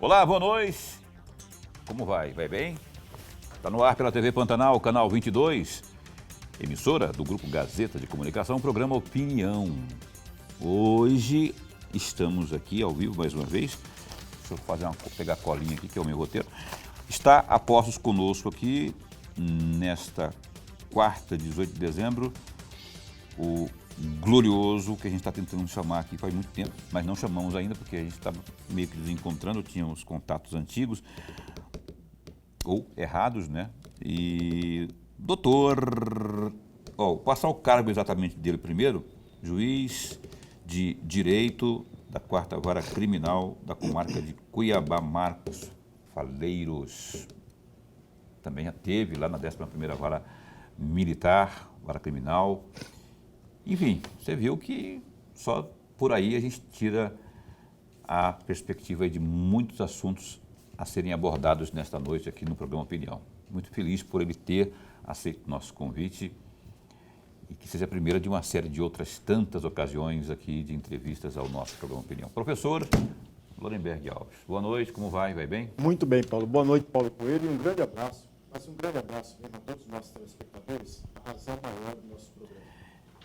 Olá, boa noite. Como vai? Vai bem? Está no ar pela TV Pantanal, canal 22, emissora do Grupo Gazeta de Comunicação, programa Opinião. Hoje estamos aqui ao vivo mais uma vez. Deixa eu pegar a colinha aqui, que é o meu roteiro. Está a postos conosco aqui, nesta quarta, 18 de dezembro, o glorioso, que a gente está tentando chamar aqui faz muito tempo, mas não chamamos ainda porque a gente estava meio que desencontrando, tínhamos contatos antigos, ou errados, né? E doutor, passar o cargo exatamente dele primeiro, juiz de Direito da 4ª Vara Criminal da comarca de Cuiabá, Marcos Faleiros. Também já teve lá na 11ª Vara Militar, Vara Criminal. Enfim, você viu que só por aí a gente tira a perspectiva de muitos assuntos a serem abordados nesta noite aqui no programa Opinião. Muito feliz por ele ter aceito o nosso convite e que seja a primeira de uma série de outras tantas ocasiões aqui de entrevistas ao nosso programa Opinião. Professor Lorenberg Alves, boa noite, como vai? Vai bem? Muito bem, Paulo. Boa noite, Paulo Coelho, e um grande abraço, mas um grande abraço mesmo a todos os nossos telespectadores, a razão maior do nosso programa.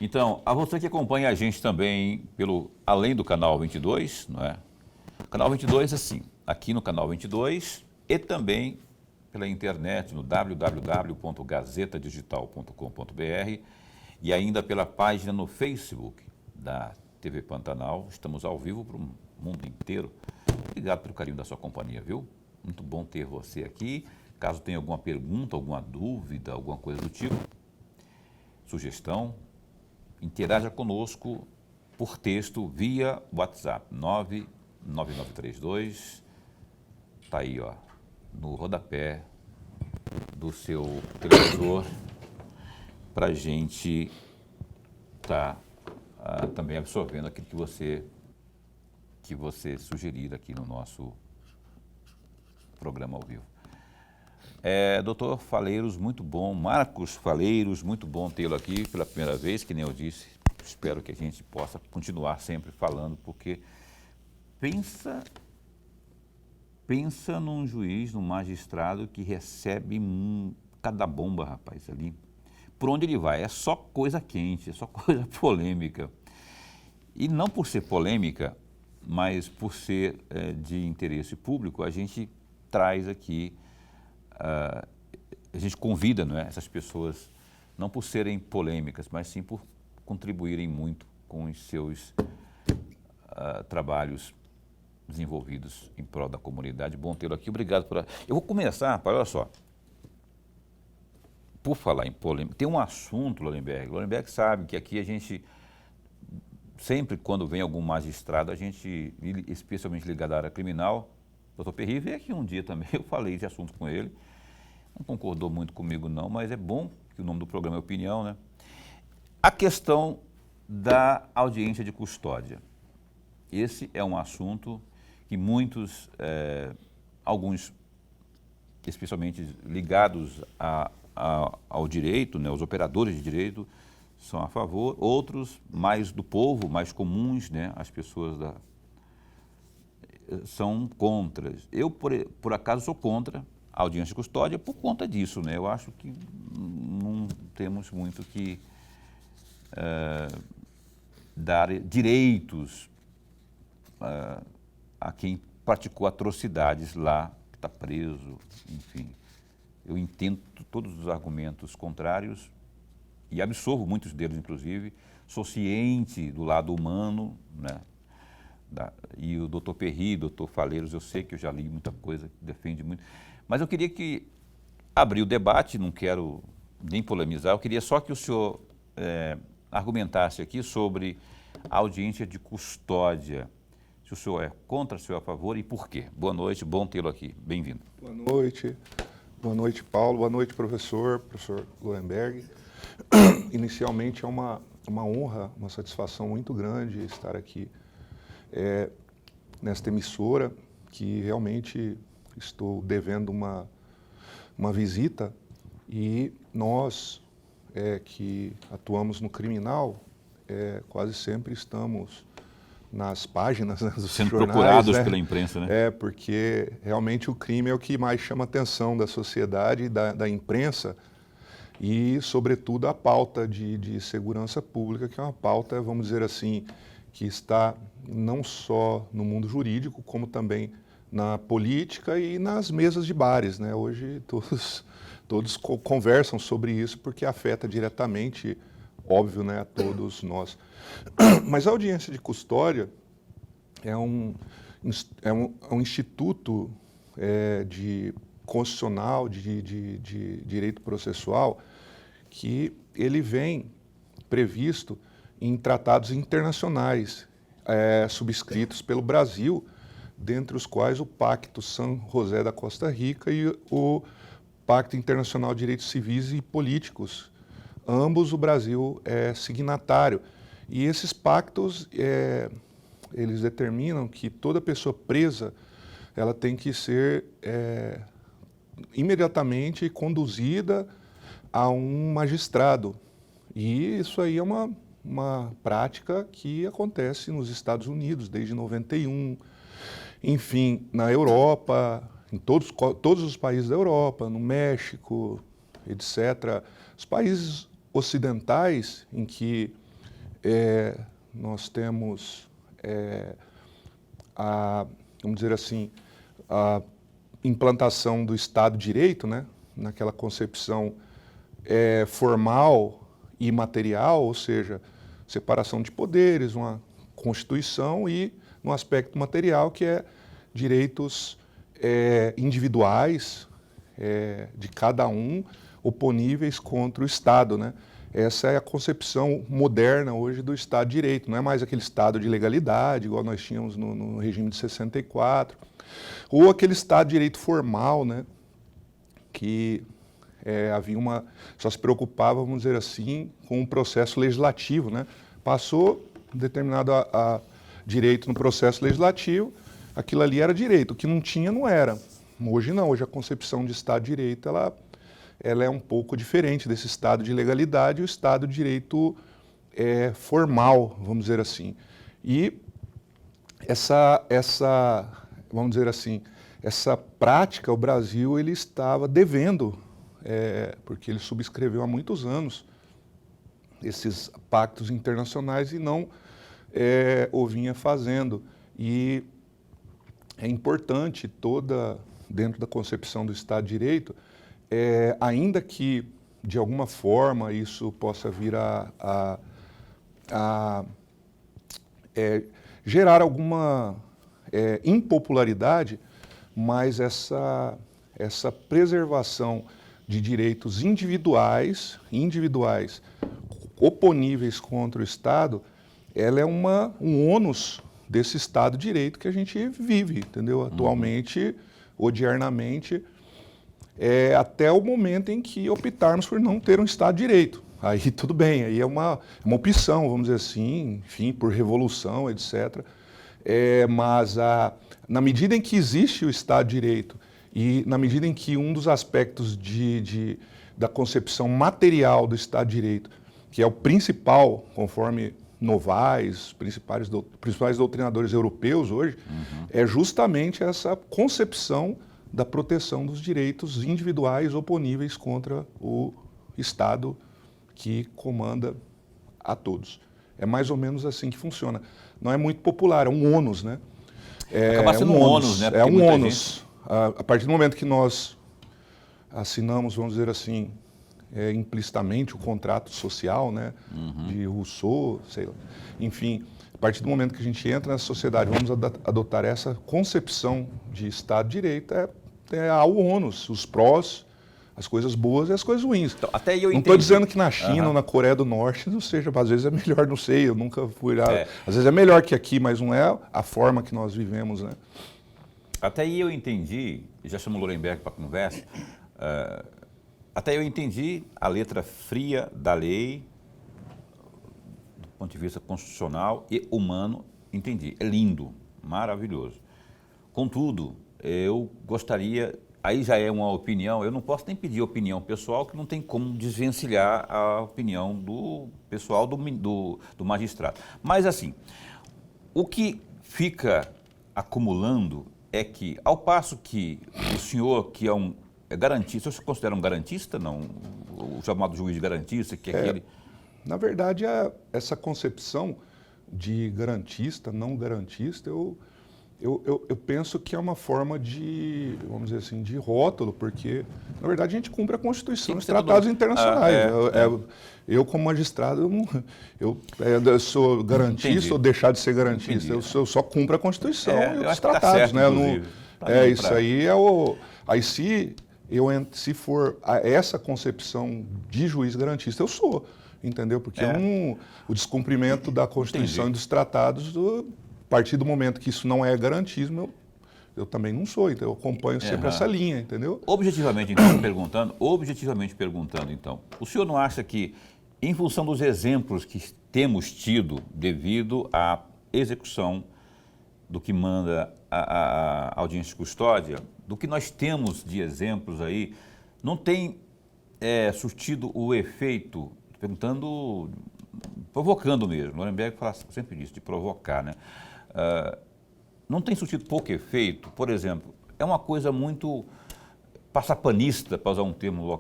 Então, a você que acompanha a gente também além do Canal 22, não é? O Canal 22, assim, aqui no Canal 22 e também pela internet no www.gazetadigital.com.br e ainda pela página no Facebook da TV Pantanal. Estamos ao vivo para o mundo inteiro. Obrigado pelo carinho da sua companhia, viu? Muito bom ter você aqui. Caso tenha alguma pergunta, alguma dúvida, alguma coisa do tipo, sugestão, interaja conosco por texto via WhatsApp 99932, está aí, ó, no rodapé do seu televisor, para a gente estar também absorvendo aquilo que você sugerir aqui no nosso programa ao vivo. Doutor Faleiros, muito bom. Marcos Faleiros, muito bom tê-lo aqui pela primeira vez, que nem eu disse. Espero que a gente possa continuar sempre falando, porque pensa num juiz, num magistrado que recebe cada bomba, rapaz, ali. Por onde ele vai? É só coisa quente, é só coisa polêmica. E não por ser polêmica, mas por ser de interesse público, a gente traz aqui... a gente convida, não é, essas pessoas, não por serem polêmicas, mas sim por contribuírem muito com os seus trabalhos desenvolvidos em prol da comunidade. Bom tê-lo aqui, obrigado por... Eu vou começar, olha só, por falar em polêmica, tem um assunto, Lorenberg sabe que aqui a gente, sempre quando vem algum magistrado, a gente, especialmente ligado à área criminal, o Dr. Perry veio aqui um dia também, eu falei esse assunto com ele, não concordou muito comigo não, mas é bom que o nome do programa é Opinião, né? A questão da audiência de custódia. Esse é um assunto que muitos, alguns especialmente ligados ao direito, né, os operadores de direito, são a favor, outros mais do povo, mais comuns, né, as pessoas são contra. Eu, por acaso, sou contra a audiência de custódia por conta disso, né? Eu acho que não temos muito que dar direitos a quem praticou atrocidades lá, que está preso, enfim. Eu entendo todos os argumentos contrários e absorvo muitos deles, inclusive. Sou ciente do lado humano, né? E o doutor Perry, doutor Faleiros, eu sei que eu já li muita coisa que defende muito. Mas eu queria abrir o debate, não quero nem polemizar, eu queria só que o senhor argumentasse aqui sobre a audiência de custódia. Se o senhor é contra, se o senhor é a favor e por quê? Boa noite, bom tê-lo aqui. Bem-vindo. Boa noite, Paulo. Boa noite, professor Lorenberg. Inicialmente é uma honra, uma satisfação muito grande estar aqui nesta emissora, que realmente estou devendo uma visita, e nós que atuamos no criminal quase sempre estamos nas páginas, né, dos Sendo jornais, procurados né? pela imprensa, né? É, porque realmente o crime é o que mais chama a atenção da sociedade e da imprensa e, sobretudo, a pauta de segurança pública, que é uma pauta, vamos dizer assim, que está não só no mundo jurídico, como também na política e nas mesas de bares, né? Hoje todos conversam sobre isso porque afeta diretamente, óbvio, né, a todos nós. Mas a audiência de custódia é um instituto de constitucional, de direito processual, que ele vem previsto em tratados internacionais subscritos pelo Brasil, dentre os quais o Pacto San José da Costa Rica e o Pacto Internacional de Direitos Civis e Políticos. Ambos o Brasil é signatário. E esses pactos, eles determinam que toda pessoa presa, ela tem que ser imediatamente conduzida a um magistrado. E isso aí é uma prática que acontece nos Estados Unidos desde 91, enfim, na Europa, em todos os países da Europa, no México, etc. Os países ocidentais em que nós temos vamos dizer assim, a implantação do Estado de Direito, né, naquela concepção formal e material, ou seja, separação de poderes, uma Constituição, e no aspecto material, que é direitos individuais de cada um, oponíveis contra o Estado, né? Essa é a concepção moderna hoje do Estado de Direito, não é mais aquele Estado de legalidade, igual nós tínhamos no regime de 64, ou aquele Estado de Direito formal, né? Que só se preocupava, vamos dizer assim, com o processo legislativo, né? Passou determinado direito no processo legislativo, aquilo ali era direito, o que não tinha não era. Hoje não, hoje a concepção de Estado de Direito, ela é um pouco diferente desse Estado de legalidade e o Estado de Direito formal, vamos dizer assim. E vamos dizer assim, essa prática, o Brasil, ele estava devendo, porque ele subscreveu há muitos anos esses pactos internacionais e não o vinha fazendo. E é importante dentro da concepção do Estado de Direito, ainda que, de alguma forma, isso possa vir a gerar alguma impopularidade, mas essa preservação de direitos individuais, oponíveis contra o Estado, ela é um ônus desse Estado de Direito que a gente vive, entendeu? Atualmente, odiernamente, até o momento em que optarmos por não ter um Estado de Direito. Aí tudo bem, aí é uma opção, vamos dizer assim, enfim, por revolução, etc. Mas na medida em que existe o Estado de Direito e na medida em que um dos aspectos da concepção material do Estado de Direito, que é o principal, conforme Novaes, principais doutrinadores europeus hoje, é justamente essa concepção da proteção dos direitos individuais oponíveis contra o Estado que comanda a todos. É mais ou menos assim que funciona. Não é muito popular, é um ônus, né? Acaba sendo um ônus, né? É um ônus. A partir do momento que nós assinamos, vamos dizer assim, implicitamente o contrato social, né? De Rousseau, sei lá. Enfim, a partir do momento que a gente entra nessa sociedade, vamos adotar essa concepção de Estado de Direito, há o ônus, os prós, as coisas boas e as coisas ruins. Então, até eu não estou dizendo que na China ou na Coreia do Norte, não seja, às vezes é melhor, não sei, eu nunca fui lá. Às vezes é melhor que aqui, mas não é a forma que nós vivemos, né? Até aí eu entendi, já chamo o Lorenberg para conversa, até eu entendi a letra fria da lei, do ponto de vista constitucional e humano, entendi. É lindo, maravilhoso. Contudo, eu gostaria, aí já é uma opinião, eu não posso nem pedir opinião pessoal, que não tem como desvencilhar a opinião do pessoal do magistrado. Mas assim, O que fica acumulando é que, ao passo que o senhor, que é garantista, você considera um garantista, não? O chamado juiz garantista, que é aquele... Na verdade, essa concepção de garantista, não garantista, eu penso que é uma forma de, vamos dizer assim, de rótulo, porque, na verdade, a gente cumpre a Constituição e os tratados internacionais. Eu, como magistrado, eu sou garantista. Entendi. Ou deixar de ser garantista. Eu só cumpro a Constituição e os tratados. Tá certo, né? Isso aí é o... Aí se for essa concepção de juiz garantista, eu sou. Entendeu? Porque o descumprimento da Constituição e dos tratados, a partir do momento que isso não é garantismo, eu também não sou. Então eu acompanho sempre essa linha, entendeu? Objetivamente perguntando, então, o senhor não acha que, em função dos exemplos que temos tido devido à execução do que manda a audiência de custódia, do que nós temos de exemplos aí, não tem surtido o efeito... Perguntando, provocando mesmo. Nuremberg fala sempre disso, de provocar, né? Não tem surtido pouco efeito? Por exemplo, é uma coisa muito passapanista, para usar um termo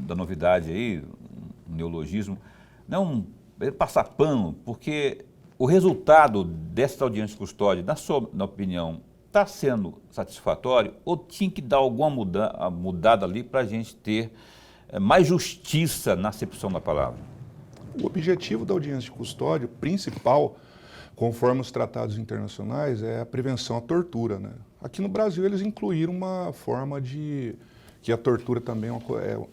da novidade aí, um neologismo. Não é passar pano, porque o resultado dessa audiência de custódia, na opinião, está sendo satisfatório ou tinha que dar alguma mudada ali para a gente ter mais justiça na acepção da palavra? O objetivo da audiência de custódia principal, conforme os tratados internacionais, é a prevenção à tortura, né? Aqui no Brasil eles incluíram uma forma de... que a tortura também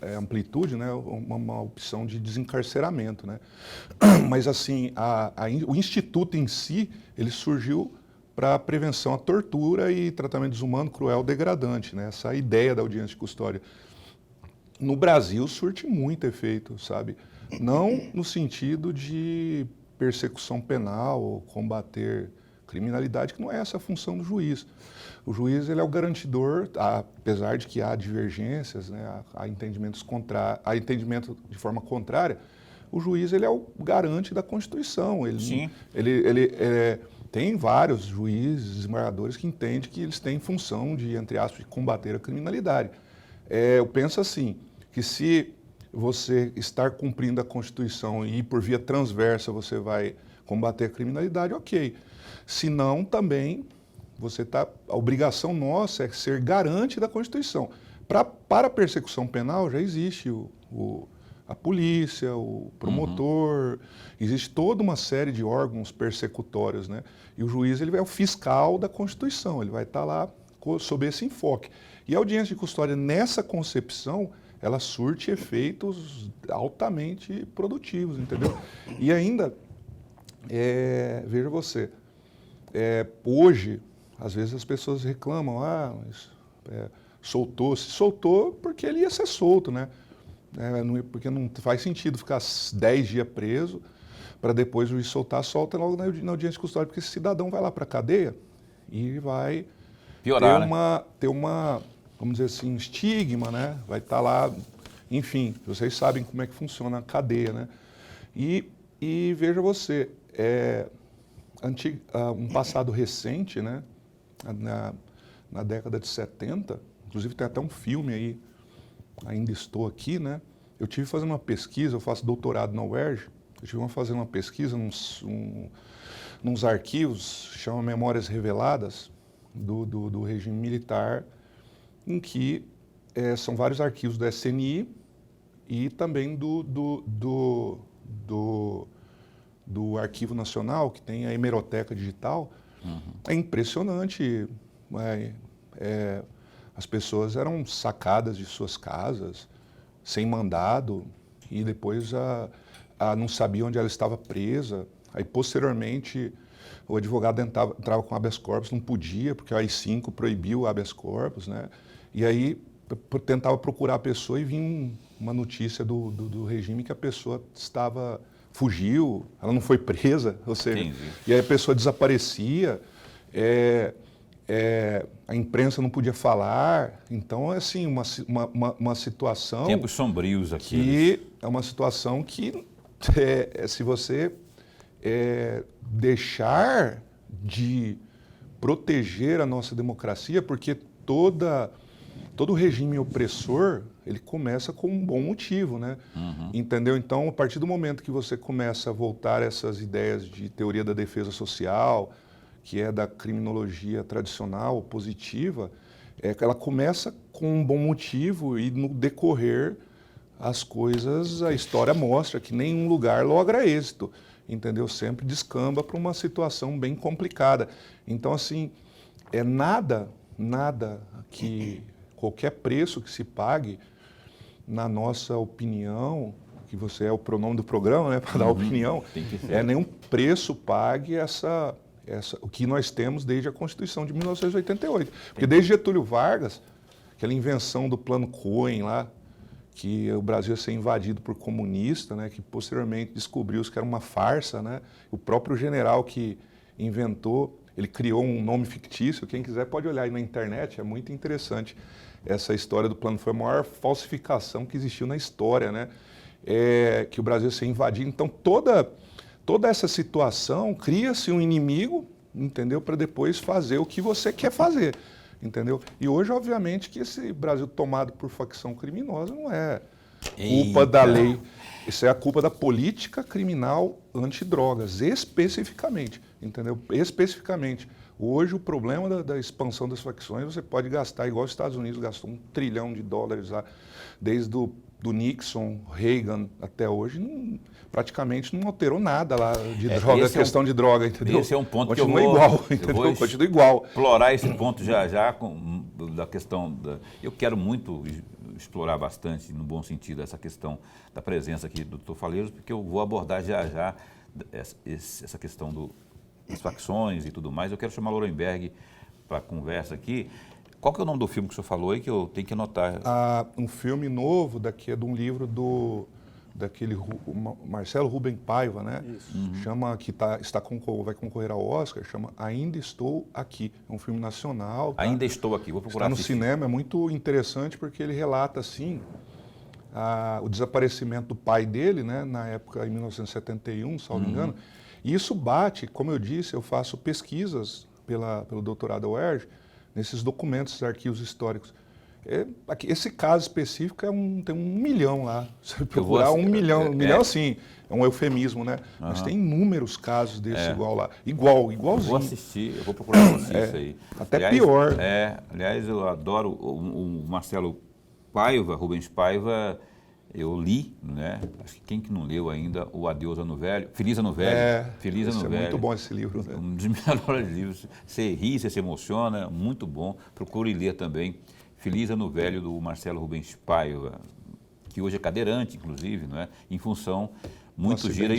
é amplitude, né? Uma opção de desencarceramento, né? Mas assim, o instituto em si, ele surgiu para prevenção à tortura e tratamento desumano, cruel, degradante, né? Essa é a ideia da audiência de custódia. No Brasil surte muito efeito, sabe? Não no sentido de persecução penal ou combater criminalidade, que não é essa a função do juiz. O juiz, ele é o garantidor, apesar de que há divergências, né, há entendimento de forma contrária, o juiz, ele é o garante da Constituição. Sim. Tem vários juízes, desembargadores que entendem que eles têm função de, entre aspas, de combater a criminalidade. Eu penso assim, que se você estar cumprindo a Constituição e por via transversa você vai combater a criminalidade, ok. Se não, também a obrigação nossa é ser garante da Constituição. Para a persecução penal já existe a polícia, o promotor, existe toda uma série de órgãos persecutórios, né? E o juiz, ele é o fiscal da Constituição, ele vai estar lá sob esse enfoque. E a audiência de custódia, nessa concepção, ela surte efeitos altamente produtivos, entendeu? E ainda, veja você, hoje, às vezes as pessoas reclamam, soltou porque ele ia ser solto, né? Porque não faz sentido ficar 10 dias preso para depois o juiz solta logo na audiência de custódia, porque esse cidadão vai lá para a cadeia e vai piorar, ter uma, vamos dizer assim, um estigma, né? Vai estar lá, enfim, vocês sabem como é que funciona a cadeia, né? E veja você, um passado recente, né? Na década de 70, inclusive tem até um filme aí, Ainda Estou Aqui, né? Eu tive fazendo uma pesquisa, eu faço doutorado na UERJ, eu tive fazendo uma pesquisa nos arquivos, chama Memórias Reveladas, do regime militar, em que são vários arquivos do SNI e também do Arquivo Nacional, que tem a hemeroteca digital. É impressionante. As pessoas eram sacadas de suas casas, sem mandado, e depois não sabia onde ela estava presa. Aí, posteriormente, o advogado entrava com habeas corpus, não podia, porque o AI-5 proibiu o habeas corpus, né? E aí tentava procurar a pessoa e vinha uma notícia do regime que a pessoa fugiu, ela não foi presa, ou seja, e aí a pessoa desaparecia, a imprensa não podia falar. Então, é assim, uma situação... Tempos sombrios aqui. Que é uma situação que, se você deixar de proteger a nossa democracia, porque todo regime opressor, ele começa com um bom motivo, né? Entendeu? Então, a partir do momento que você começa a voltar essas ideias de teoria da defesa social, que é da criminologia tradicional, positiva, ela começa com um bom motivo e no decorrer as coisas, a história mostra que nenhum lugar logra êxito, entendeu? Sempre descamba para uma situação bem complicada. Então, assim, nada que qualquer preço que se pague, na nossa opinião, que você é o pronome do programa, né, para dar opinião, nenhum preço pague o que nós temos desde a Constituição de 1988. Porque desde Getúlio Vargas, aquela invenção do Plano Cohen lá, que o Brasil ia ser invadido por comunista, né, que posteriormente descobriu-se que era uma farsa, né, o próprio general que inventou, ele criou um nome fictício, quem quiser pode olhar aí na internet, é muito interessante essa história do plano, foi a maior falsificação que existiu na história, né, que o Brasil ia ser invadido. Então toda essa situação, cria-se um inimigo, entendeu, para depois fazer o que você quer fazer. Entendeu? E hoje, obviamente, que esse Brasil tomado por facção criminosa não é culpa da lei. Isso é a culpa da política criminal antidrogas, especificamente. Entendeu? Especificamente. Hoje, o problema da expansão das facções, você pode gastar, igual os Estados Unidos gastou $1 trilhão lá, desde do Nixon, Reagan até hoje, praticamente não alterou nada lá de droga, questão de droga, entendeu? Esse é um ponto continua que eu vou... igual, entendeu? Continua igual. Explorar esse ponto já da questão eu quero muito explorar bastante, no bom sentido, essa questão da presença aqui do Dr. Faleiros, porque eu vou abordar já essa questão das facções e tudo mais. Eu quero chamar o Lorenberg para a conversa aqui. Qual que é o nome do filme que o senhor falou aí, que eu tenho que anotar? Um filme novo, daqui é de um livro daquele Marcelo Rubem Paiva, né? Chama, que vai concorrer ao Oscar, chama Ainda Estou Aqui. É um filme nacional. Tá? Ainda Estou Aqui, vou procurar assistir. Está no cinema, é muito interessante porque ele relata, assim, o desaparecimento do pai dele, né? Na época, em 1971, se não me engano. E isso bate, como eu disse, eu faço pesquisas pelo doutorado da UERJ, nesses documentos, arquivos históricos. Esse caso específico tem 1 milhão lá. Se procurar 1 milhão, assim, é um eufemismo, né? Mas tem inúmeros casos desse igual lá. Igualzinho. Eu vou assistir, eu vou procurar assistir isso aí. Até pior. Aliás, eu adoro o Marcelo Paiva, Rubens Paiva, eu li, né? Acho que quem que não leu ainda, o Adeus Ano Velho, Feliz Ano Velho. Feliz Ano Velho. É muito bom esse livro. Né? Um dos melhores livros. Você ri, você se emociona, muito bom. Procure ler também. Feliz Ano Velho, do Marcelo Rubens Paiva, que hoje é cadeirante, inclusive, não é? Em função, muito gira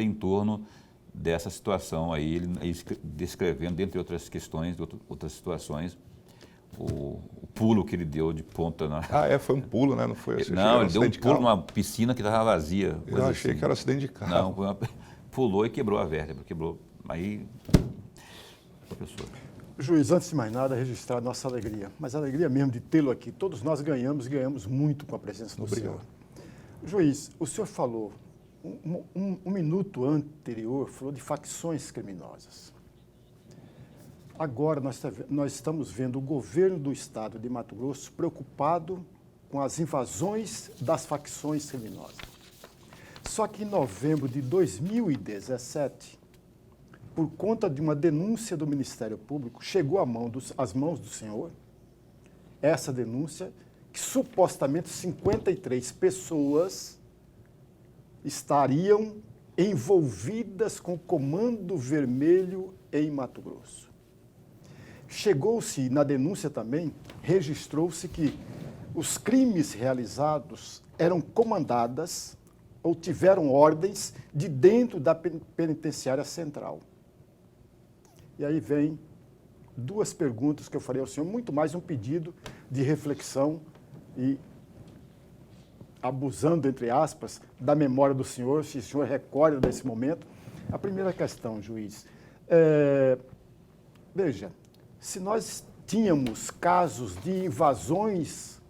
em torno dessa situação aí, ele descrevendo, dentre outras questões, outras situações, o pulo que ele deu de ponta na... foi um pulo, né? Não foi assim? Não, ele deu um pulo numa piscina que estava vazia. Eu achei que era acidente de carro. Não, pulou e quebrou a vértebra, aí... Professor... Juiz, antes de mais nada, registrar nossa alegria, mas a alegria mesmo de tê-lo aqui. Todos nós ganhamos muito com a presença do senhor. Juiz, o senhor falou, um minuto anterior, falou de facções criminosas. Agora nós estamos vendo o governo do estado de Mato Grosso preocupado com as invasões das facções criminosas. Só que em novembro de 2017... por conta de uma denúncia do Ministério Público, chegou às mãos do senhor essa denúncia que supostamente 53 pessoas estariam envolvidas com o Comando Vermelho em Mato Grosso. Chegou-se, na denúncia também, registrou-se que os crimes realizados eram comandadas ou tiveram ordens de dentro da penitenciária central. E aí vem 2 perguntas que eu farei ao senhor, muito mais um pedido de reflexão e abusando, entre aspas, da memória do senhor, se o senhor recorda desse momento. A primeira questão, juiz, veja, se nós tínhamos casos de invasões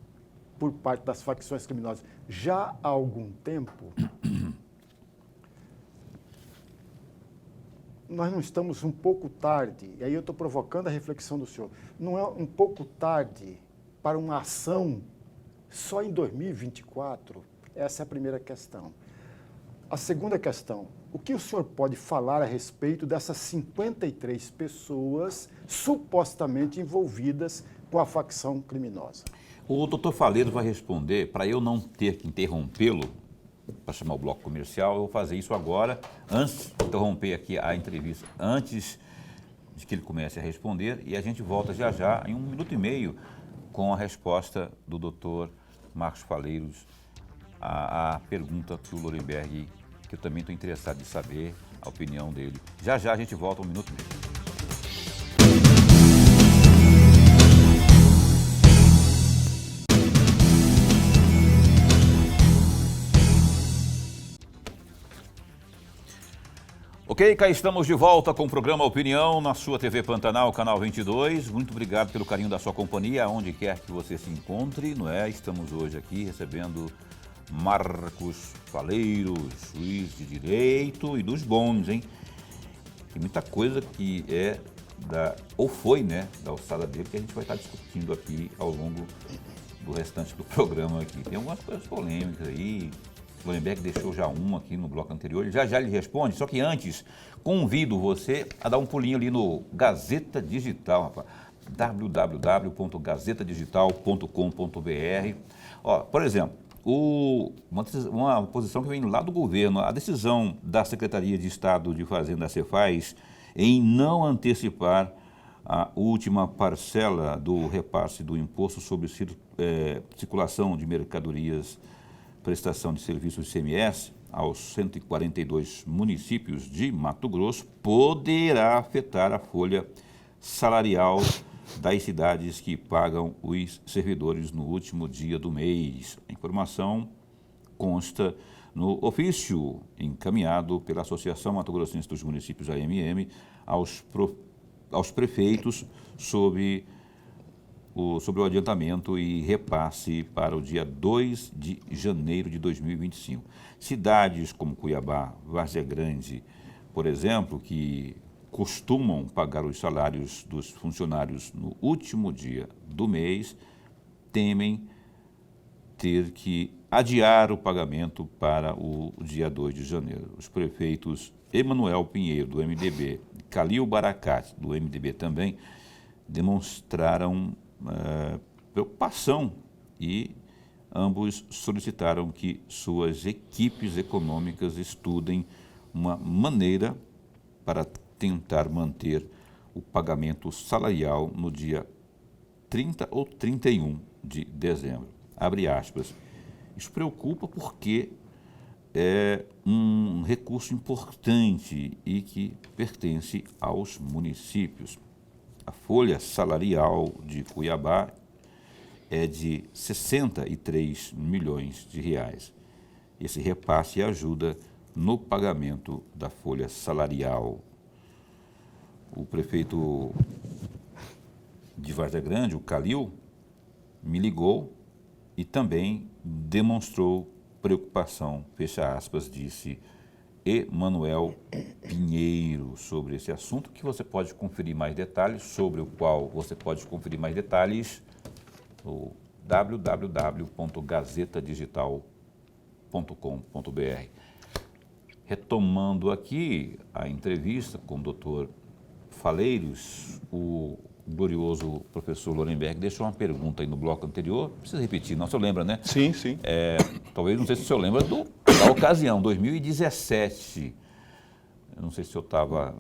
por parte das facções criminosas já há algum tempo, nós não estamos um pouco tarde, e aí eu estou provocando a reflexão do senhor, não é um pouco tarde para uma ação só em 2024? Essa é a primeira questão. A segunda questão, o que o senhor pode falar a respeito dessas 53 pessoas supostamente envolvidas com a facção criminosa? O doutor Faleiro vai responder, para eu não ter que interrompê-lo, para chamar o bloco comercial, eu vou fazer isso agora, antes de interromper aqui a entrevista, antes de que ele comece a responder, e a gente volta já já, em 1 minuto e meio, com a resposta do doutor Marcos Faleiros à pergunta que o Lorenberg, que eu também estou interessado em saber a opinião dele. Já já a gente volta 1 minuto e meio. Ok, cá estamos de volta com o programa Opinião na sua TV Pantanal, canal 22. Muito obrigado pelo carinho da sua companhia, onde quer que você se encontre, não é? Estamos hoje aqui recebendo Marcos Faleiros, juiz de direito e dos bons, hein? Tem muita coisa que é ou foi, né, da alçada dele, que a gente vai estar discutindo aqui ao longo do restante do programa aqui. Tem algumas coisas polêmicas aí. O Lorenberg deixou já uma aqui no bloco anterior, ele já lhe responde, só que antes, convido você a dar um pulinho ali no Gazeta Digital, rapaz, www.gazetadigital.com.br. Ó, por exemplo, uma posição que vem lá do governo, a decisão da Secretaria de Estado de Fazenda, a Cefaz, em não antecipar a última parcela do repasse do imposto sobre circulação de mercadorias, prestação de serviços ICMS aos 142 municípios de Mato Grosso poderá afetar a folha salarial das cidades que pagam os servidores no último dia do mês. A informação consta no ofício encaminhado pela Associação Mato Grossense dos Municípios, AMM, aos prefeitos sobre o adiantamento e repasse para o dia 2 de janeiro de 2025. Cidades como Cuiabá, Várzea Grande, por exemplo, que costumam pagar os salários dos funcionários no último dia do mês, temem ter que adiar o pagamento para o dia 2 de janeiro. Os prefeitos Emanuel Pinheiro, do MDB, e Calil Baracate, do MDB também, demonstraram preocupação e ambos solicitaram que suas equipes econômicas estudem uma maneira para tentar manter o pagamento salarial no dia 30 ou 31 de dezembro. Abre aspas. Isso preocupa porque é um recurso importante e que pertence aos municípios. A folha salarial de Cuiabá é de 63 milhões de reais. Esse repasse ajuda no pagamento da folha salarial. O prefeito de Várzea Grande, o Calil, me ligou e também demonstrou preocupação, fecha aspas, disse Emanuel Pinheiro, sobre esse assunto, que você pode conferir mais detalhes, sobre o qual você pode conferir mais detalhes no www.gazetadigital.com.br. Retomando aqui a entrevista com o doutor Faleiros, o glorioso professor Lorenberg deixou uma pergunta aí no bloco anterior, não precisa repetir, não, o senhor lembra, né? Sim, sim. Talvez, não sei se o senhor lembra da ocasião, 2017, eu não sei se o senhor estava,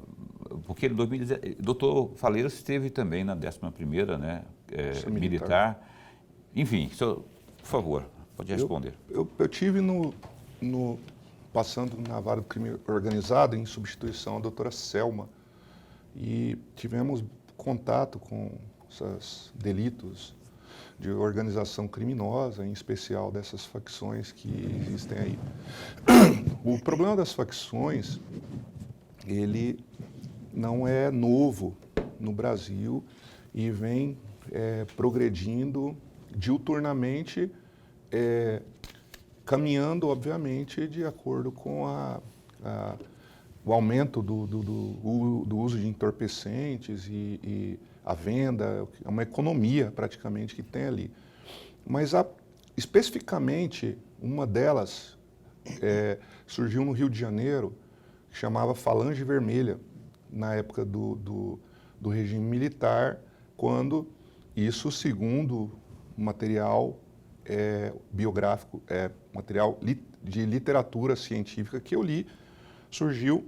porque em 2017, o doutor Faleiros esteve também na 11ª, né, militar. Enfim, senhor, por favor, pode responder. Eu tive passando na vara do crime organizado em substituição à doutora Selma e tivemos contato com esses delitos de organização criminosa, em especial dessas facções que existem aí. O problema das facções, ele não é novo no Brasil e vem progredindo diuturnamente, caminhando, obviamente, de acordo com o aumento do uso de entorpecentes e a venda, é uma economia praticamente que tem ali. Mas especificamente uma delas surgiu no Rio de Janeiro, que chamava Falange Vermelha, na época do regime militar, quando isso, segundo material biográfico, material de literatura científica que eu li, surgiu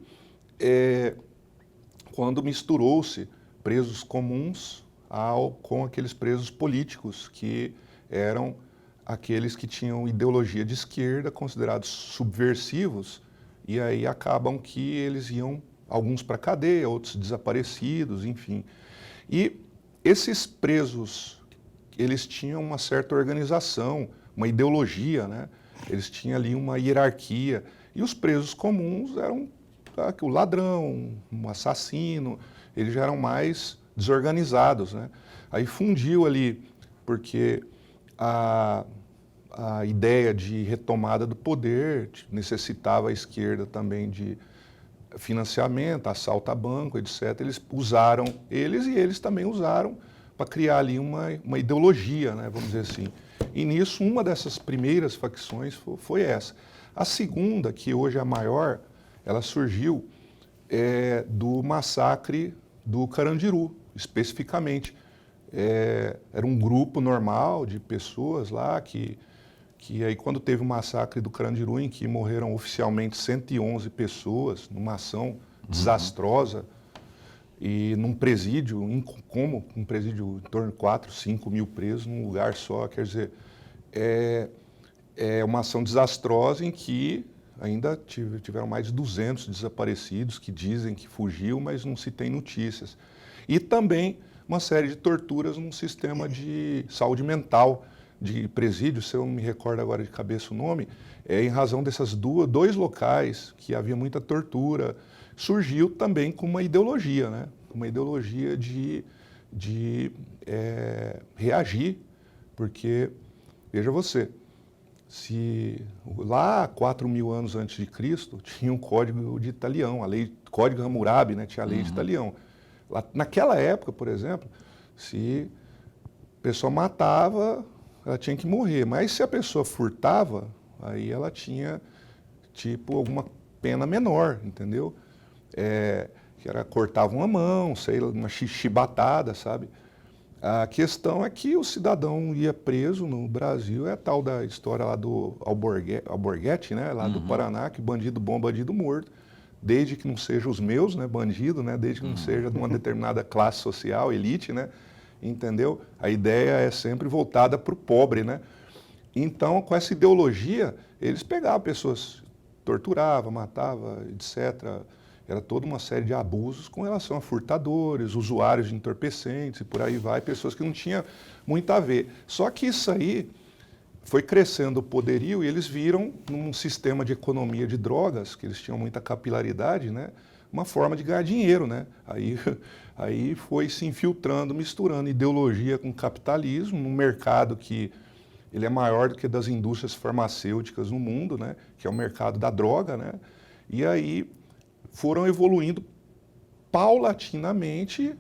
quando misturou-se presos comuns com aqueles presos políticos, que eram aqueles que tinham ideologia de esquerda, considerados subversivos, e aí acabam que eles iam, alguns para a cadeia, outros desaparecidos, enfim. E esses presos, eles tinham uma certa organização, uma ideologia, né? Eles tinham ali uma hierarquia. E os presos comuns eram o ladrão, um assassino, eles já eram mais desorganizados, né? Aí fundiu ali, porque a ideia de retomada do poder necessitava a esquerda também de financiamento, assalto a banco, etc. Eles usaram e eles também usaram para criar ali uma ideologia, né, vamos dizer assim. E nisso, uma dessas primeiras facções foi essa. A segunda, que hoje é a maior, ela surgiu do massacre do Carandiru, especificamente. Era um grupo normal de pessoas lá que aí quando teve o massacre do Carandiru, em que morreram oficialmente 111 pessoas, numa ação desastrosa, e num presídio, um presídio em torno de 4, 5 mil presos num lugar só, quer dizer, é uma ação desastrosa em que ainda tiveram mais de 200 desaparecidos que dizem que fugiu, mas não se tem notícias. E também uma série de torturas num sistema de saúde mental, de presídio, se eu não me recordo agora de cabeça o nome, em razão dessas dois locais que havia muita tortura, surgiu também com uma ideologia, né? Uma ideologia de reagir, porque, veja você, se lá 4.000 anos antes de Cristo tinha um código de Italião, Código Hammurabi, né? Tinha a lei de Italião. Lá, naquela época, por exemplo, se a pessoa matava, ela tinha que morrer. Mas se a pessoa furtava, aí ela tinha, tipo, alguma pena menor, entendeu? Que era cortava uma mão, sei lá, uma chibatada, sabe? A questão é que o cidadão ia preso no Brasil, é a tal da história lá do Alborguete, né? Lá do Paraná, que bandido bom, bandido morto, desde que não seja os meus, né? Bandido, né? Desde que não seja de uma determinada classe social, elite, né? Entendeu? A ideia é sempre voltada para o pobre, né? Então, com essa ideologia, eles pegavam pessoas, torturavam, matavam, etc. Era toda uma série de abusos com relação a furtadores, usuários de entorpecentes e por aí vai, pessoas que não tinham muito a ver. Só que isso aí foi crescendo o poderio e eles viram num sistema de economia de drogas, que eles tinham muita capilaridade, né? Uma forma de ganhar dinheiro, né? Aí foi se infiltrando, misturando ideologia com capitalismo, num mercado que ele é maior do que das indústrias farmacêuticas no mundo, né? Que é o mercado da droga, né? E aí foram evoluindo paulatinamente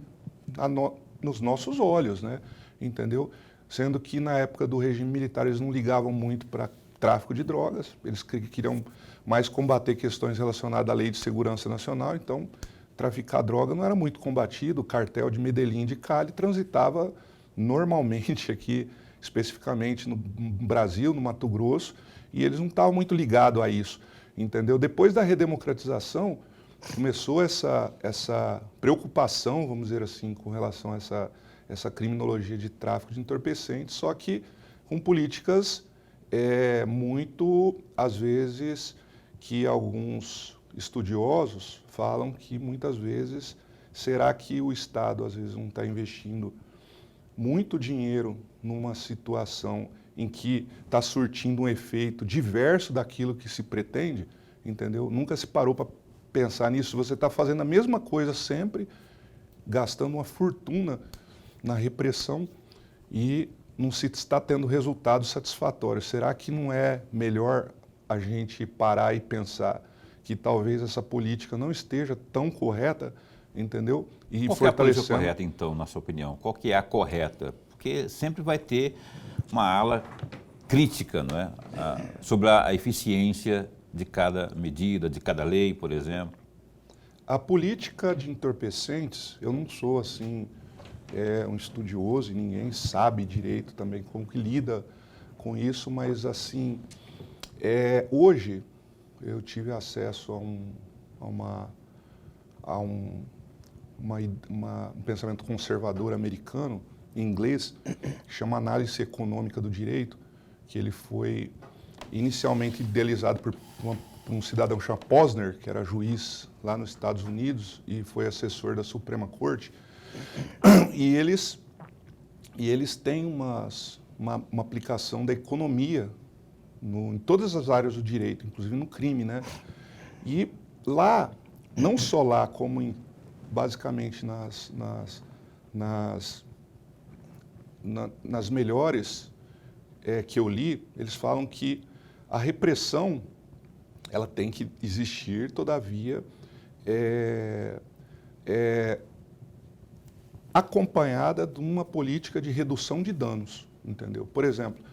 nos nossos olhos, né? Entendeu? Sendo que na época do regime militar eles não ligavam muito para tráfico de drogas, eles queriam mais combater questões relacionadas à Lei de Segurança Nacional, então traficar droga não era muito combatido, o cartel de Medellín de Cali transitava normalmente aqui, especificamente no Brasil, no Mato Grosso, e eles não estavam muito ligados a isso, entendeu? Depois da redemocratização, começou essa preocupação, vamos dizer assim, com relação a essa criminologia de tráfico de entorpecentes, só que com políticas muito, às vezes, que alguns estudiosos falam que muitas vezes, será que o Estado às vezes não está investindo muito dinheiro numa situação em que está surtindo um efeito diverso daquilo que se pretende, entendeu? Nunca se parou para pensar nisso. Você está fazendo a mesma coisa sempre, gastando uma fortuna na repressão e não se está tendo resultados satisfatórios. Será que não é melhor a gente parar e pensar que talvez essa política não esteja tão correta, entendeu? E Qual que é a política fortalecendo. correta, então, na sua opinião? Qual que é a correta? Porque sempre vai ter uma ala crítica, não é? Sobre a eficiência de cada medida, de cada lei, por exemplo. A política de entorpecentes, eu não sou assim um estudioso e ninguém sabe direito também como que lida com isso, mas assim, hoje eu tive acesso a um pensamento conservador americano, em inglês, que chama Análise Econômica do Direito, que ele foi inicialmente idealizado por um cidadão chamado Posner, que era juiz lá nos Estados Unidos e foi assessor da Suprema Corte. E eles têm uma aplicação da economia em todas as áreas do direito, inclusive no crime, né? E lá, não só lá, como basicamente nas melhores que eu li, eles falam que a repressão ela tem que existir, todavia, acompanhada de uma política de redução de danos, entendeu? Por exemplo,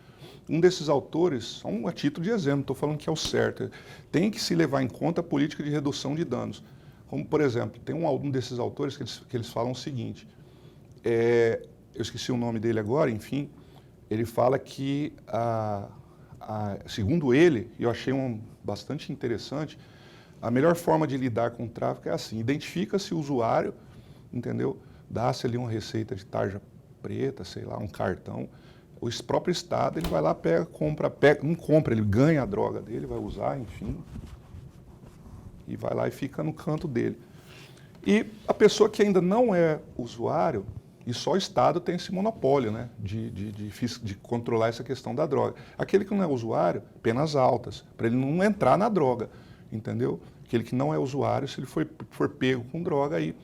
um desses autores, a título de exemplo, estou falando que é o certo, tem que se levar em conta a política de redução de danos. Como, por exemplo, tem um desses autores que eles falam o seguinte, eu esqueci o nome dele agora, enfim, ele fala que, segundo ele, e eu achei bastante interessante, a melhor forma de lidar com o tráfico é assim, identifica-se o usuário, entendeu? Dá-se ali uma receita de tarja preta, sei lá, um cartão, o próprio Estado, ele vai lá, não compra, ele ganha a droga dele, vai usar, enfim, e vai lá e fica no canto dele. E a pessoa que ainda não é usuário, e só o Estado tem esse monopólio, né, de controlar essa questão da droga. Aquele que não é usuário, penas altas, para ele não entrar na droga, entendeu? Aquele que não é usuário, se ele for pego com droga, aí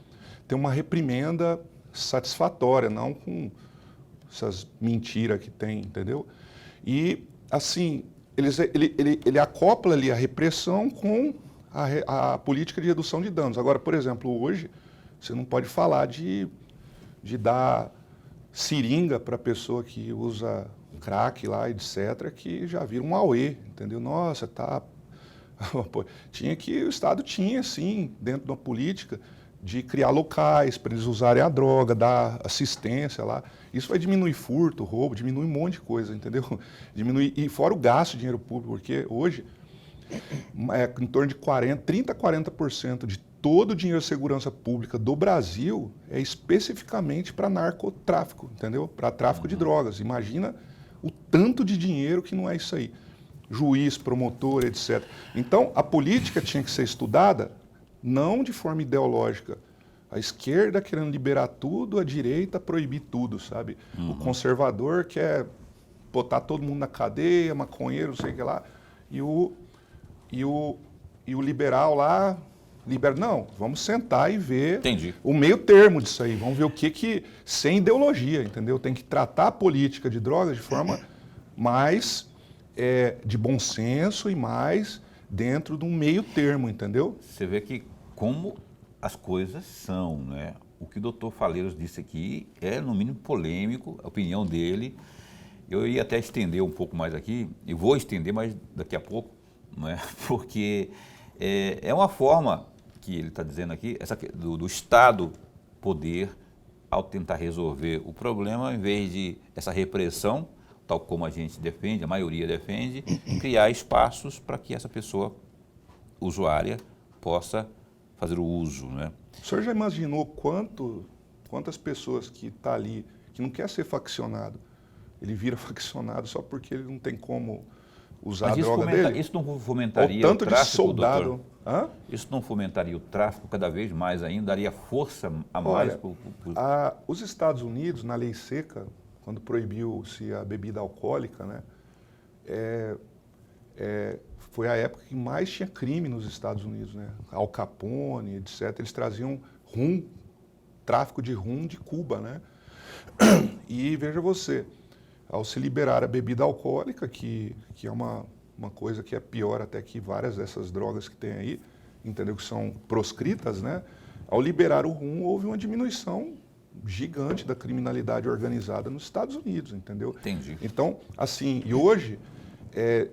tem uma reprimenda satisfatória, não com essas mentiras que tem, entendeu? E, assim, ele acopla ali a repressão com a política de redução de danos. Agora, por exemplo, hoje, você não pode falar de dar seringa para a pessoa que usa crack lá, etc., que já vira um auê, entendeu? Nossa, tá... o Estado tinha, sim, dentro da política, de criar locais para eles usarem a droga, dar assistência lá. Isso vai diminuir furto, roubo, diminui um monte de coisa, entendeu? E fora o gasto de dinheiro público, porque hoje em torno de 30% a 40% de todo o dinheiro de segurança pública do Brasil é especificamente para narcotráfico, entendeu? Para tráfico de drogas. Imagina o tanto de dinheiro que não é isso aí. Juiz, promotor, etc. Então, a política tinha que ser estudada não de forma ideológica. A esquerda querendo liberar tudo, a direita proibir tudo, sabe? O conservador quer botar todo mundo na cadeia, maconheiro, não sei o que lá. E o liberal lá... Não, vamos sentar e ver o meio termo disso aí. Vamos ver o que sem ideologia, entendeu? Tem que tratar a política de drogas de forma mais de bom senso e mais dentro de um meio termo, entendeu? Você vê que como as coisas são, né? O que o doutor Faleiros disse aqui é, no mínimo, polêmico, a opinião dele. Eu ia até estender um pouco mais aqui, e vou estender mais daqui a pouco, não é? Porque é uma forma que ele está dizendo aqui, do Estado poder, ao tentar resolver o problema, em vez de essa repressão, tal como a gente defende, a maioria defende, criar espaços para que essa pessoa usuária possa fazer o uso, né? O senhor já imaginou quantas pessoas que estão ali, que não quer ser faccionado, ele vira faccionado só porque ele não tem como usar a droga dele? Isso não fomentaria o tanto o tráfico, de soldado, doutor? Hã? Isso não fomentaria o tráfico cada vez mais ainda, daria força a mais? Olha, os Estados Unidos, na lei seca, quando proibiu-se a bebida alcoólica, né, foi a época que mais tinha crime nos Estados Unidos, né? Al Capone, etc. Eles traziam tráfico de rum de Cuba, né? E veja você, ao se liberar a bebida alcoólica, que é uma coisa que é pior até que várias dessas drogas que tem aí, entendeu? Que são proscritas, né? Ao liberar o rum, houve uma diminuição gigante da criminalidade organizada nos Estados Unidos, entendeu? Entendi. Então, assim, e hoje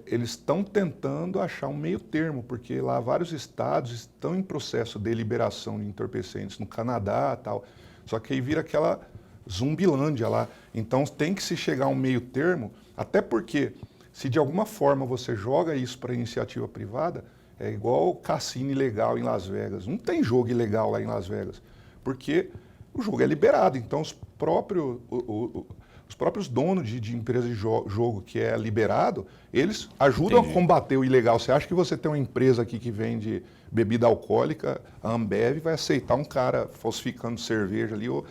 eles estão tentando achar um meio termo, porque lá vários estados estão em processo de liberação de entorpecentes, no Canadá e tal, só que aí vira aquela zumbilândia lá. Então tem que se chegar a um meio termo, até porque se de alguma forma você joga isso para iniciativa privada, é igual cassino ilegal em Las Vegas. Não tem jogo ilegal lá em Las Vegas, porque o jogo é liberado. Então os próprios donos de empresa de jogo que é liberado, eles ajudam a combater o ilegal. Você acha que você tem uma empresa aqui que vende bebida alcoólica, a Ambev vai aceitar um cara falsificando cerveja ali ou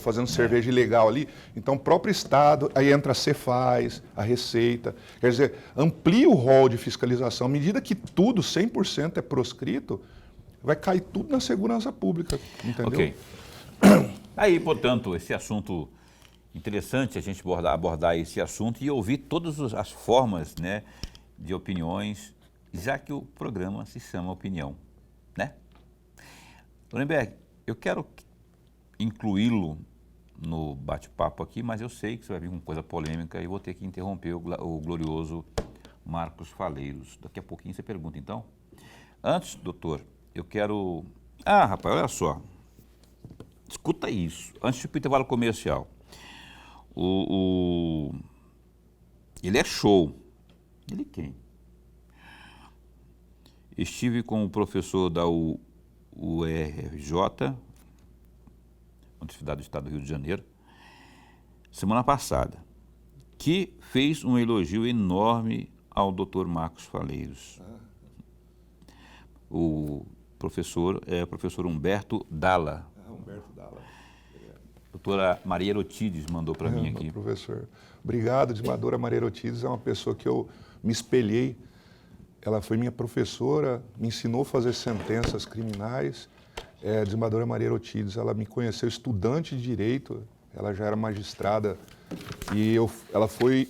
fazendo cerveja ilegal ali? Então o próprio Estado, aí entra a Cefaz, a Receita, quer dizer, amplia o rol de fiscalização. À medida que tudo, 100% é proscrito, vai cair tudo na segurança pública, entendeu? Ok. Aí, portanto, esse assunto interessante, a gente abordar esse assunto e ouvir todas as formas, né, de opiniões, já que o programa se chama Opinião, né? Lorenberg, eu quero incluí-lo no bate-papo aqui, mas eu sei que você vai vir com coisa polêmica e vou ter que interromper o glorioso Marcos Faleiros. Daqui a pouquinho você pergunta, então. Antes, doutor, eu quero... Ah, rapaz, olha só. Escuta isso. Antes do intervalo comercial. Ele é show. Ele quem? Estive com o professor da UERJ, Universidade do Estado do Rio de Janeiro, semana passada, que fez um elogio enorme ao Dr. Marcos Faleiros. O professor é o professor Humberto Dalla. Humberto Dalla. Doutora Maria Erotides mandou para mim aqui. Professor, obrigado. Desembargadora Maria Erotides é uma pessoa que eu me espelhei. Ela foi minha professora, me ensinou a fazer sentenças criminais. Desembargadora Maria Erotides, ela me conheceu estudante de Direito, ela já era magistrada e ela foi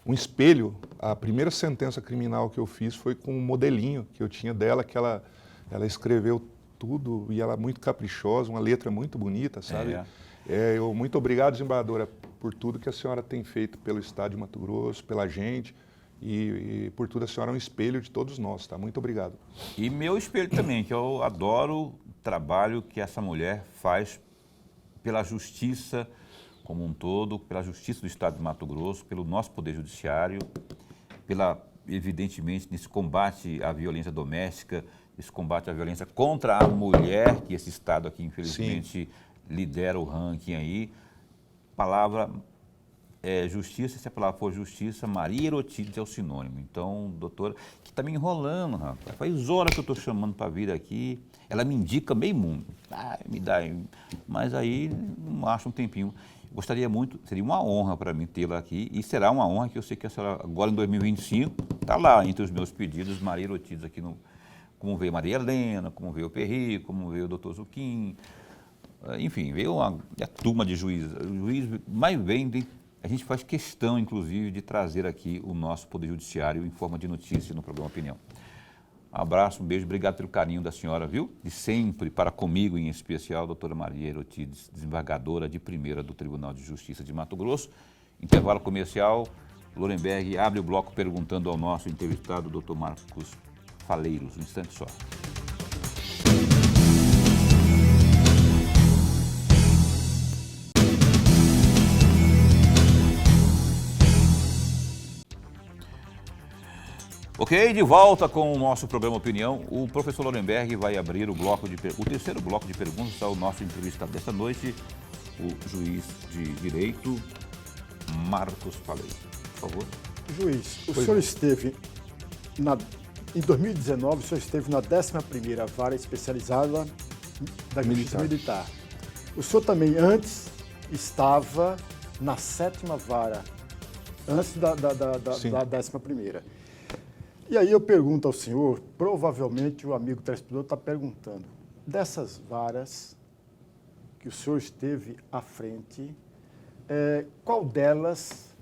um espelho. A primeira sentença criminal que eu fiz foi com um modelinho que eu tinha dela, que ela escreveu tudo e ela é muito caprichosa, uma letra muito bonita, sabe? Muito obrigado, desembargadora, por tudo que a senhora tem feito pelo Estado de Mato Grosso, pela gente e por tudo. A senhora é um espelho de todos nós, tá? Muito obrigado. E meu espelho também, que eu adoro o trabalho que essa mulher faz pela justiça como um todo, pela justiça do Estado de Mato Grosso, pelo nosso Poder Judiciário, evidentemente, nesse combate à violência doméstica, esse combate à violência contra a mulher, que esse Estado aqui, infelizmente, lidera o ranking aí. Palavra justiça, se a palavra for justiça, Maria Erotides é o sinônimo. Então, doutora, que está me enrolando, rapaz. Faz horas que eu estou chamando para vir aqui, ela me indica meio mundo. Me dá, mas aí não acho um tempinho. Gostaria muito, seria uma honra para mim tê-la aqui, e será uma honra que eu sei que a senhora, agora em 2025, está lá entre os meus pedidos, Maria Erotides aqui no... Como veio Maria Helena, como veio o Perri, como veio o doutor Zuquim, enfim, veio a turma de juízes. O juiz mais bem, a gente faz questão, inclusive, de trazer aqui o nosso Poder Judiciário em forma de notícia no programa Opinião. Um abraço, um beijo, obrigado pelo carinho da senhora, viu? De sempre, para comigo em especial, doutora Maria Erotides, desembargadora de primeira do Tribunal de Justiça de Mato Grosso. Intervalo comercial, Lorenberg abre o bloco perguntando ao nosso entrevistado, doutor Marcos Faleiros, um instante só. Ok, de volta com o nosso programa Opinião. O professor Lorenberg vai abrir o terceiro bloco de perguntas ao nosso entrevistado desta noite, o juiz de Direito, Marcos Faleiros. Por favor. Juiz, o senhor esteve em 2019, o senhor esteve na 11ª Vara Especializada da Justiça Militar. O senhor também antes estava na 7ª Vara, antes da 11ª. E aí eu pergunto ao senhor, provavelmente o amigo telespectador está perguntando, dessas varas que o senhor esteve à frente, qual delas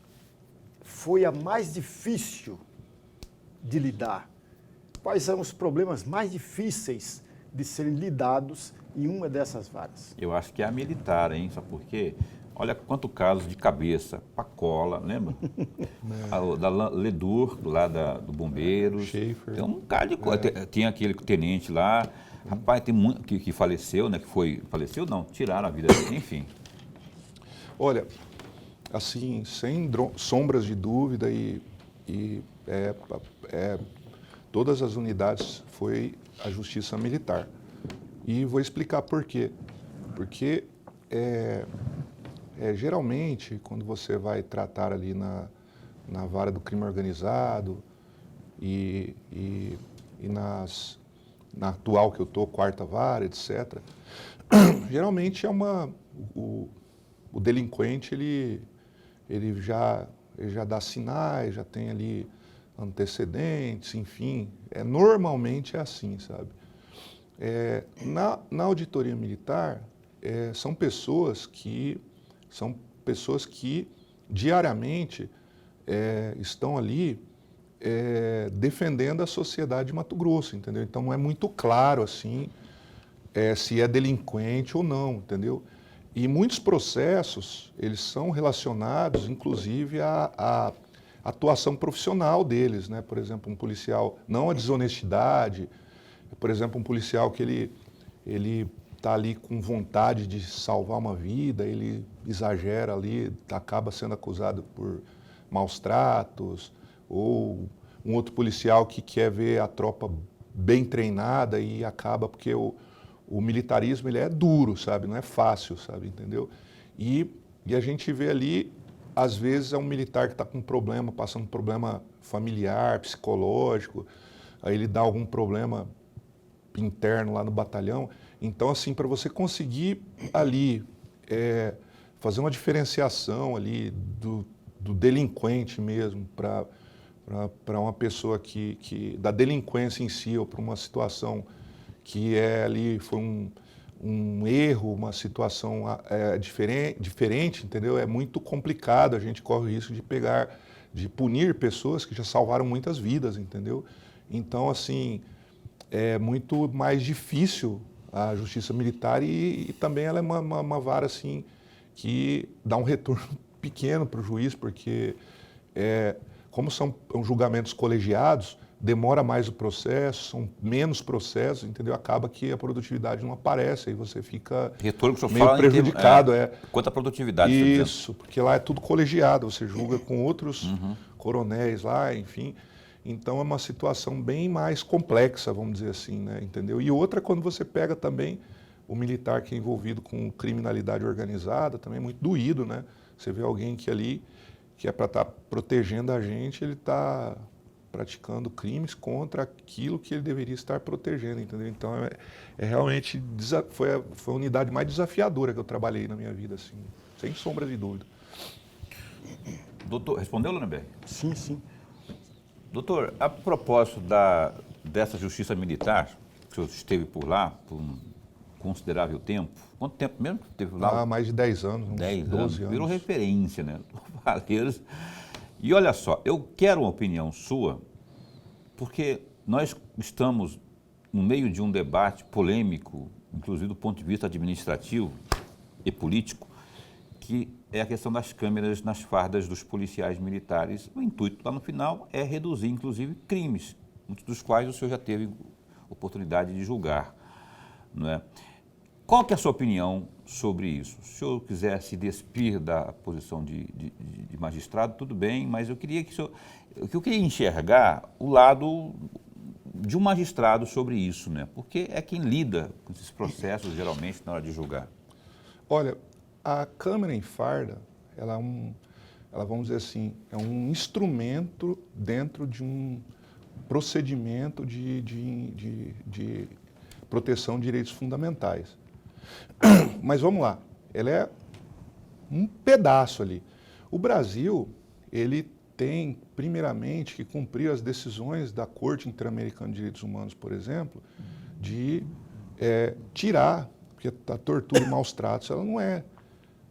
foi a mais difícil de lidar? quais são os problemas mais difíceis de serem lidados em uma dessas varas? Eu acho que é a militar, hein? Sabe por quê? Olha quanto casos de cabeça, Pacola, lembra? Da Ledur, lá do Bombeiros. Schaefer. Tem um bocado de coisa. Tinha aquele tenente lá, rapaz, tem muito que faleceu, né? Faleceu não, tiraram a vida dele, enfim. Olha, assim, sem sombras de dúvida todas as unidades foi a Justiça Militar. E vou explicar por quê. Porque geralmente, quando você vai tratar ali na vara do crime organizado e na atual que eu estou, quarta vara, etc., geralmente o delinquente ele já dá sinais, já tem ali antecedentes, enfim, normalmente é assim, sabe? Na auditoria militar, são pessoas que diariamente estão ali defendendo a sociedade de Mato Grosso, entendeu? Então não é muito claro assim se é delinquente ou não, entendeu? E muitos processos, eles são relacionados, inclusive, à atuação profissional deles, né? Por exemplo, um policial, não a desonestidade, por exemplo, um policial que ele está ali com vontade de salvar uma vida, ele exagera ali, acaba sendo acusado por maus tratos, ou um outro policial que quer ver a tropa bem treinada e acaba porque o militarismo ele é duro, sabe? Não é fácil, sabe? Entendeu? E a gente vê ali, às vezes é um militar que está com um problema, passando um problema familiar, psicológico, aí ele dá algum problema interno lá no batalhão. Então, assim, para você conseguir ali fazer uma diferenciação ali do delinquente mesmo para uma pessoa da delinquência em si ou para uma situação que foi um erro, uma situação diferente, entendeu? É muito complicado, a gente corre o risco de punir pessoas que já salvaram muitas vidas, entendeu? Então, assim, é muito mais difícil a justiça militar e também ela é uma vara, assim, que dá um retorno pequeno para o juiz, porque como são julgamentos colegiados, demora mais o processo, são menos processos, entendeu? Acaba que a produtividade não aparece, aí você fica Retorno que o senhor meio fala prejudicado. Quanto à produtividade? Isso, porque lá é tudo colegiado, você julga com outros coronéis lá, enfim. Então é uma situação bem mais complexa, vamos dizer assim, né? Entendeu? E outra, quando você pega também o militar que é envolvido com criminalidade organizada, também é muito doído, né? Você vê alguém que é para estar protegendo a gente, ele está praticando crimes contra aquilo que ele deveria estar protegendo, entendeu? Então, realmente, foi a unidade mais desafiadora que eu trabalhei na minha vida, assim, sem sombra de dúvida. Doutor, respondeu, Lunenberg? Sim, sim. Doutor, a propósito dessa justiça militar, que o senhor esteve por lá por um considerável tempo, quanto tempo mesmo que esteve lá? Mais de 10 anos, uns 12 anos. Virou referência, né? Valeiros. E olha só, eu quero uma opinião sua, porque nós estamos no meio de um debate polêmico, inclusive do ponto de vista administrativo e político, que é a questão das câmeras nas fardas dos policiais militares. O intuito lá no final é reduzir, inclusive, crimes, muitos dos quais o senhor já teve oportunidade de julgar, não é? Qual que é a sua opinião sobre isso? Se o senhor quiser se despir da posição de magistrado, tudo bem, mas eu queria eu queria enxergar o lado de um magistrado sobre isso, né? Porque é quem lida com esses processos, geralmente, na hora de julgar. Olha, a câmera em farda, ela vamos dizer assim, é um instrumento dentro de um procedimento de proteção de direitos fundamentais. Mas vamos lá, ela é um pedaço ali. O Brasil, ele tem, primeiramente, que cumprir as decisões da Corte Interamericana de Direitos Humanos, por exemplo, de tirar, porque a tortura e maus tratos, ela não é,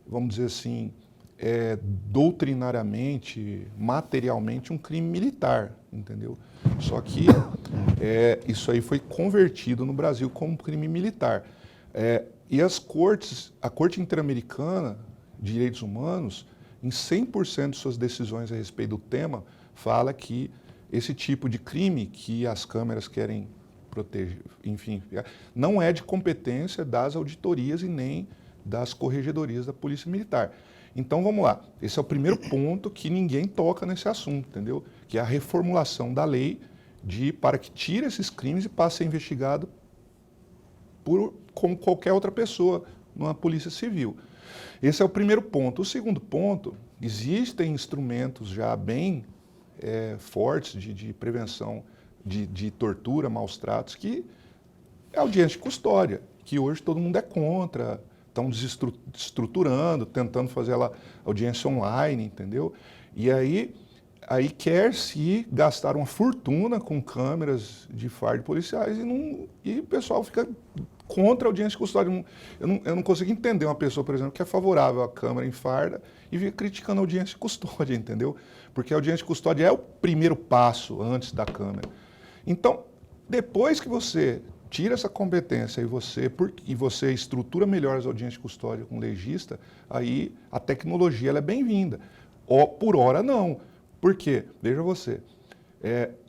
vamos dizer assim, doutrinariamente, materialmente, um crime militar, entendeu? Só que isso aí foi convertido no Brasil como crime militar. E a Corte Interamericana de Direitos Humanos, em 100% de suas decisões a respeito do tema, fala que esse tipo de crime que as câmeras querem proteger, enfim, não é de competência das auditorias e nem das corregedorias da Polícia Militar. Então vamos lá, esse é o primeiro ponto que ninguém toca nesse assunto, entendeu? Que é a reformulação da lei para que tire esses crimes e passe a ser investigado como qualquer outra pessoa numa polícia civil. Esse é o primeiro ponto. O segundo ponto, existem instrumentos já bem fortes de prevenção de tortura, maus tratos, que é a audiência de custódia, que hoje todo mundo é contra, estão desestruturando, tentando fazer a audiência online, entendeu? E aí quer-se gastar uma fortuna com câmeras de fardo policiais e o pessoal fica contra a audiência de custódia. Eu não consigo entender uma pessoa, por exemplo, que é favorável à câmera em farda e fica criticando a audiência de custódia, entendeu? Porque a audiência de custódia é o primeiro passo antes da câmera. Então, depois que você tira essa competência e você estrutura melhor as audiências de custódia com o legista, aí a tecnologia ela é bem-vinda. Por hora, não. Por quê? Veja você,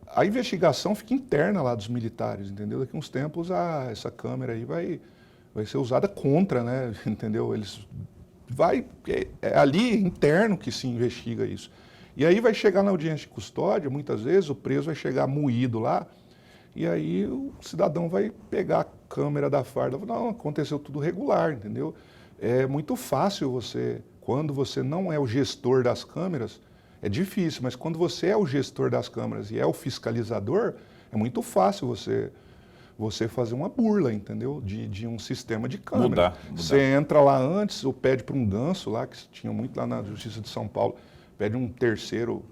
a investigação fica interna lá dos militares, entendeu? Daqui a uns tempos essa câmera aí vai ser usada contra, né? Entendeu? É ali interno que se investiga isso. E aí vai chegar na audiência de custódia, muitas vezes o preso vai chegar moído lá, e aí o cidadão vai pegar a câmera da farda e falar, não, aconteceu tudo regular, entendeu? É muito fácil quando você não é o gestor das câmeras, é difícil, mas quando você é o gestor das câmeras e é o fiscalizador, é muito fácil você fazer uma burla, entendeu? De um sistema de câmera. Mudar. Você entra lá antes, ou pede para um ganso lá, que tinha muito lá na Justiça de São Paulo, pede um terceiro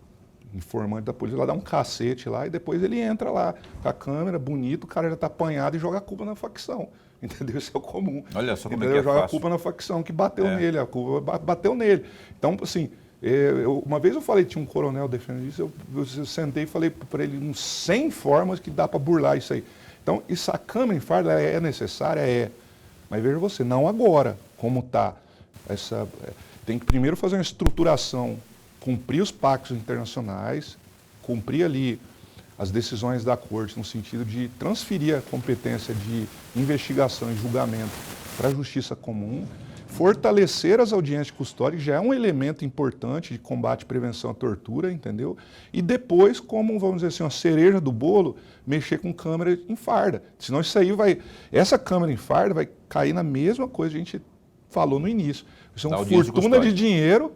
informante da polícia lá, dá um cacete lá e depois ele entra lá com a câmera, bonito, o cara já está apanhado e joga a culpa na facção. Entendeu? Isso é o comum. Olha só como entendeu? é que é joga fácil. a culpa na facção que bateu nele, a culpa bateu nele. Então, assim, uma vez eu falei, tinha um coronel defendendo isso, eu sentei e falei para ele uns 100 formas que dá para burlar isso aí. Então, a câmera em farda é necessária? Mas veja você, não agora, como está. Tem que primeiro fazer uma estruturação, cumprir os pactos internacionais, cumprir ali as decisões da corte no sentido de transferir a competência de investigação e julgamento para a justiça comum, fortalecer as audiências de custódia, que já é um elemento importante de combate e prevenção à tortura, entendeu? E depois, como, vamos dizer assim, uma cereja do bolo, mexer com câmera em farda. Senão isso aí essa câmera em farda vai cair na mesma coisa que a gente falou no início. Isso é uma fortuna de dinheiro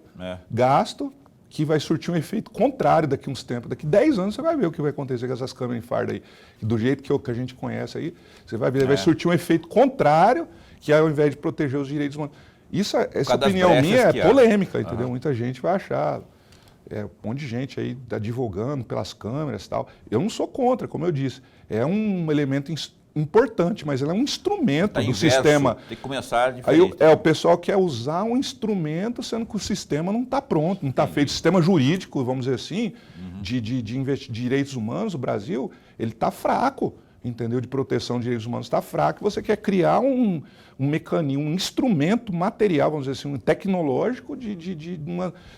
gasto, que vai surtir um efeito contrário daqui a uns tempos. Daqui 10 anos você vai ver o que vai acontecer com essas câmeras em farda aí. E do jeito que a gente conhece aí, você vai ver, vai surtir um efeito contrário, que ao invés de proteger os direitos humanos. Essa opinião minha é polêmica, entendeu? Muita gente vai achar, um monte de gente aí está divulgando pelas câmeras e tal. Eu não sou contra, como eu disse. É um elemento importante, mas ela é um instrumento do sistema. Tem que começar diferente. Aí o pessoal quer usar um instrumento, sendo que o sistema não está pronto, não está feito. O sistema jurídico, vamos dizer assim, de direitos humanos, o Brasil, ele está fraco, entendeu? De proteção de direitos humanos está fraco. Você quer criar um mecanismo, um instrumento material, vamos dizer assim, um tecnológico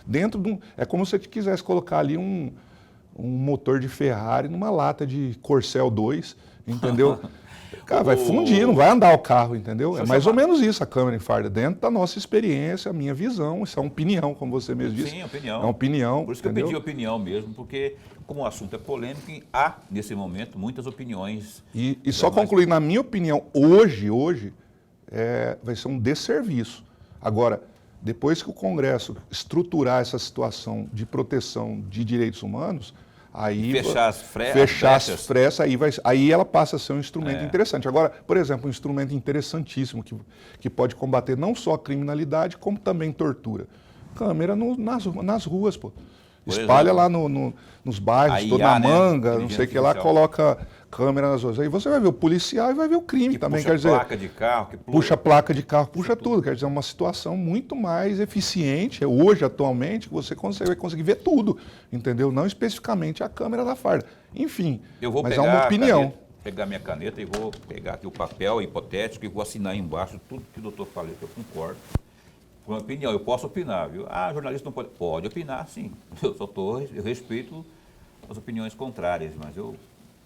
dentro de um... É como se você quisesse colocar ali um motor de Ferrari numa lata de Corcel 2, entendeu? Cara, vai fundir, não vai andar o carro, entendeu? É mais ou menos isso a câmera em farda, dentro da nossa experiência, a minha visão, isso é uma opinião, como você mesmo disse. Sim, opinião. É uma opinião. Por isso que eu pedi opinião mesmo, porque como o assunto é polêmico, há, nesse momento, muitas opiniões. E só concluir, na minha opinião, hoje vai ser um desserviço. Agora, depois que o Congresso estruturar essa situação de proteção de direitos humanos, aí fechar as frestas, aí ela passa a ser um instrumento interessante. Agora, por exemplo, um instrumento interessantíssimo que pode combater não só a criminalidade, como também tortura. Câmera nas ruas, pô. Espalha lá nos bairros, toda na manga, não sei o que lá, coloca câmera nas ruas. Aí você vai ver o policial e vai ver o crime Que também. puxa Quer dizer, placa de carro, que puxa placa de carro, puxa tudo. Quer dizer, é uma situação muito mais eficiente, hoje, atualmente, que você vai conseguir ver tudo, entendeu? Não especificamente a câmera da farda. Enfim, Eu vou mas pegar é uma opinião. pegar minha caneta e vou pegar aqui o papel hipotético e vou assinar aí embaixo tudo que o doutor falou, que eu concordo. Com a opinião, eu posso opinar, viu? Ah, jornalista não pode. Pode opinar, sim. Eu respeito as opiniões contrárias, mas eu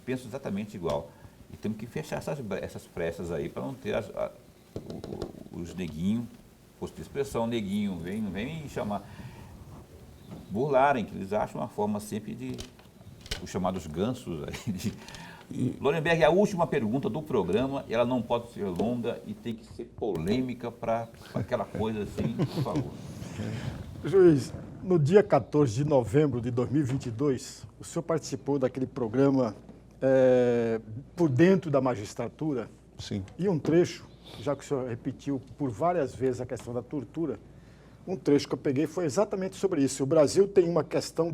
penso exatamente igual. E temos que fechar essas frestas aí para não ter os neguinhos, posto de expressão, neguinho, não vem chamar, burlarem, que eles acham uma forma sempre de, os chamados gansos aí, Lorenberg, a última pergunta do programa, ela não pode ser longa e tem que ser polêmica para aquela coisa assim, por favor. Juiz, no dia 14 de novembro de 2022, o senhor participou daquele programa Por Dentro da Magistratura? Sim. E um trecho, já que o senhor repetiu por várias vezes a questão da tortura, um trecho que eu peguei foi exatamente sobre isso. O Brasil tem uma questão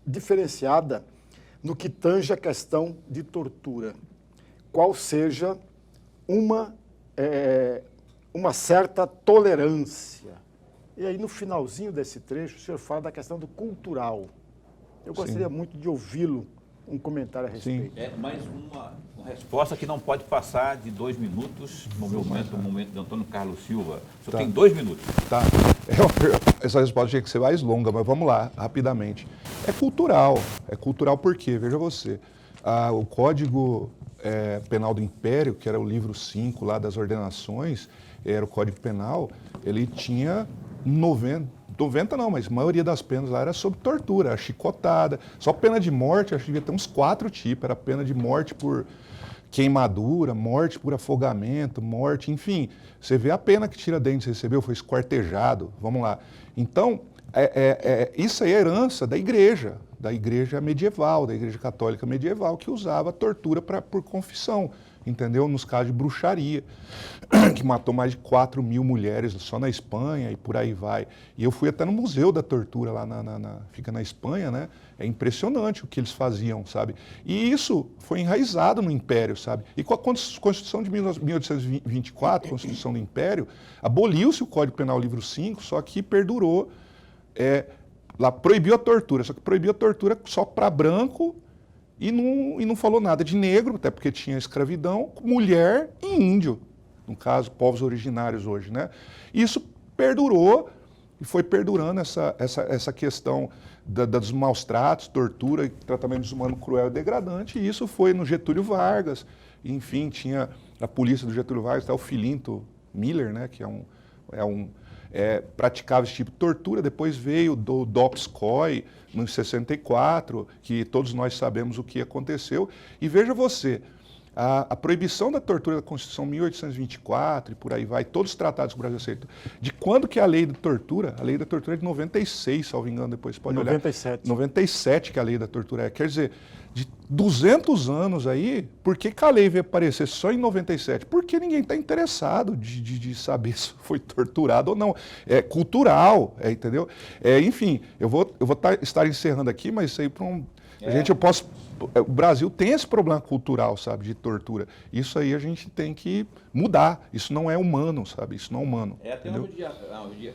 diferenciada no que tange a questão de tortura, qual seja uma certa tolerância. E aí, no finalzinho desse trecho, o senhor fala da questão do cultural. Eu gostaria muito de ouvi-lo, um comentário a respeito. É mais uma resposta que não pode passar de 2 minutos, no momento de Antônio Carlos Silva. O senhor tem 2 minutos. Tá. Essa resposta tinha que ser mais longa, mas vamos lá, rapidamente. É cultural. É cultural por quê? Veja você. O Código Penal do Império, que era o livro 5 lá das ordenações, era o Código Penal, ele tinha 90 não, mas a maioria das penas lá era sobre tortura, chicotada. Só pena de morte, acho que devia ter uns 4 tipos. Era pena de morte por queimadura, morte por afogamento, morte, enfim. Você vê a pena que Tiradentes recebeu, foi esquartejado. Vamos lá. Então, isso aí é herança da igreja medieval, da igreja católica medieval, que usava a tortura por confissão, entendeu? Nos casos de bruxaria, que matou mais de 4 mil mulheres só na Espanha e por aí vai. E eu fui até no Museu da Tortura, lá fica na Espanha, né? É impressionante o que eles faziam, sabe? E isso foi enraizado no Império, sabe? E com a Constituição de 1824, Constituição do Império, aboliu-se o Código Penal livro 5, só que perdurou, lá proibiu a tortura, só que proibiu a tortura só para branco e não falou nada de negro, até porque tinha escravidão, mulher e índio, no caso, povos originários hoje, né? Isso perdurou e foi perdurando essa questão dos maus tratos, tortura e tratamento desumano, cruel e degradante, e isso foi no Getúlio Vargas, enfim, tinha a polícia do Getúlio Vargas, até o Filinto Miller, né, que praticava esse tipo de tortura. Depois veio do Dobskoy, em 64, que todos nós sabemos o que aconteceu. E veja você, a proibição da tortura da Constituição 1824 e por aí vai, todos os tratados que o Brasil aceitou. De quando que é a lei da tortura? A lei da tortura é de 96, salvo engano, depois pode 97. olhar. 97 que a lei da tortura é. Quer dizer, de 200 anos aí, por que a lei veio aparecer só em 97? Porque ninguém está interessado de saber se foi torturado ou não. É cultural, entendeu? Enfim, eu vou estar encerrando aqui, mas isso aí para o Brasil tem esse problema cultural, sabe, de tortura. Isso aí a gente tem que mudar. Isso não é humano, sabe? Isso não é humano. É até uma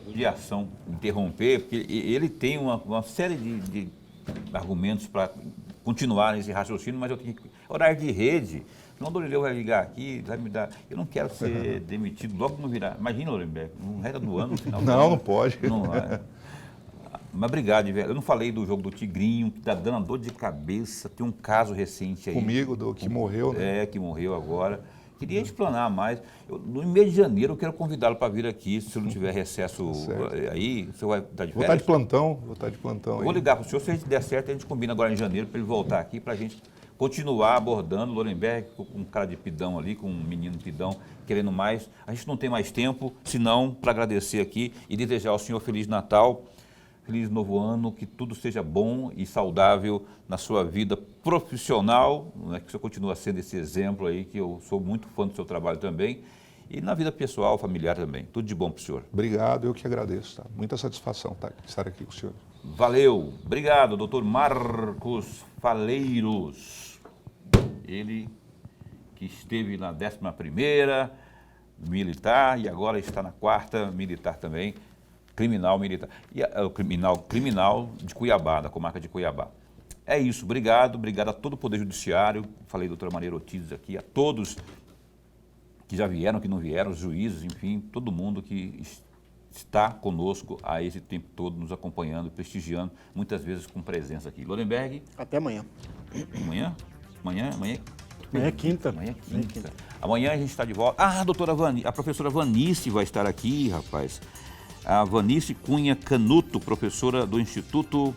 judiação interromper, porque ele tem uma série de argumentos para continuar nesse raciocínio, mas eu tenho que... Horário de rede, senão o Dorileu vai ligar aqui, vai me dar... Eu não quero ser demitido logo no virar. Imagina, Lorenberg, no resto do ano, no final do ano. Não pode. Não vai. Mas obrigado, de verdade. Eu não falei do jogo do Tigrinho, que está dando uma dor de cabeça. Tem um caso recente aí. Comigo, que morreu, né? Que morreu agora. Queria explanar mais. No mês de janeiro eu quero convidá-lo para vir aqui, se não tiver recesso aí, o senhor vai estar de férias? Vou estar de plantão. Vou ligar para o senhor, se a gente der certo, a gente combina agora em janeiro para ele voltar aqui, para a gente continuar abordando o Lorenberg com um cara de pidão ali, com um menino pidão, querendo mais. A gente não tem mais tempo, senão para agradecer aqui e desejar ao senhor Feliz Natal, Feliz Novo Ano, que tudo seja bom e saudável na sua vida profissional, né, que o senhor continua sendo esse exemplo aí, que eu sou muito fã do seu trabalho também, e na vida pessoal, familiar também. Tudo de bom para o senhor. Obrigado, eu que agradeço. Tá? Muita satisfação estar aqui com o senhor. Valeu. Obrigado, doutor Marcos Faleiros. Ele que esteve na 11ª militar e agora está na 4ª militar também, criminal militar. E o criminal de Cuiabá, da comarca de Cuiabá. É isso, obrigado a todo o Poder Judiciário, falei doutora Maria Ortiz aqui, a todos que já vieram, que não vieram, os juízes, enfim, todo mundo que está conosco há esse tempo todo, nos acompanhando, prestigiando, muitas vezes com presença aqui. Lorenberg. Até amanhã. Amanhã? Amanhã é quinta. Amanhã é quinta. Amanhã a gente está de volta. A professora Vanice vai estar aqui, rapaz. A Vanice Cunha Canuto, professora do Instituto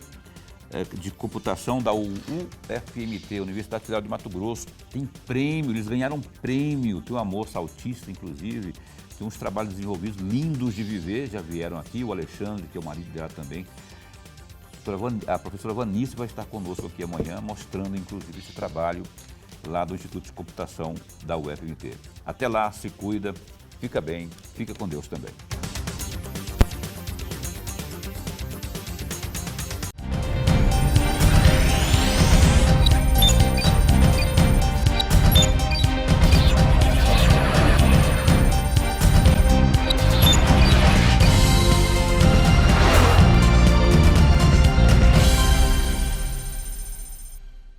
de Computação da UFMT, Universidade Federal de Mato Grosso. Tem prêmio, eles ganharam prêmio. Tem uma moça autista, inclusive. Tem uns trabalhos desenvolvidos lindos de viver, já vieram aqui. O Alexandre, que é o marido dela também. A professora Vanice vai estar conosco aqui amanhã, mostrando, inclusive, esse trabalho lá do Instituto de Computação da UFMT. Até lá, se cuida, fica bem, fica com Deus também.